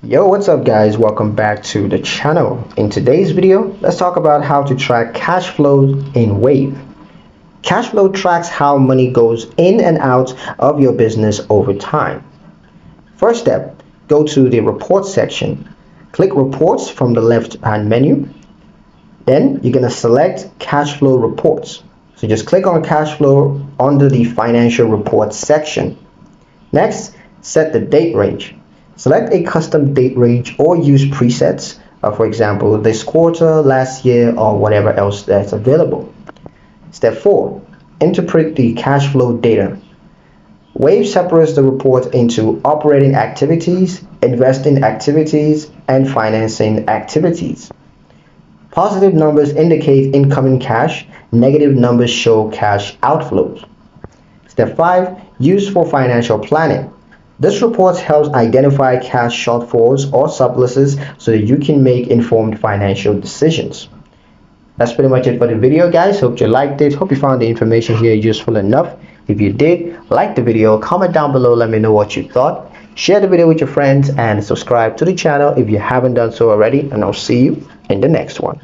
Yo, what's up guys? Welcome back to the channel. In today's video, let's talk about how to track cash flow in Wave. Cash flow tracks how money goes in and out of your business over time. First step, go to the reports section. Click reports from the left hand menu. Then you're going to select cash flow reports. So just click on cash flow under the financial reports section. Next, set the date range. Select a custom date range or use presets, for example, this quarter, last year, or whatever else that's available. Step 4. Interpret the cash flow data. Wave separates the report into operating activities, investing activities, and financing activities. Positive numbers indicate incoming cash, negative numbers show cash outflows. Step 5. Use for financial planning. This report helps identify cash shortfalls or surpluses so that you can make informed financial decisions. That's pretty much it for the video, guys. Hope you liked it. Hope you found the information here useful enough. If you did, like the video, comment down below, let me know what you thought. Share the video with your friends and subscribe to the channel if you haven't done so already, and I'll see you in the next one.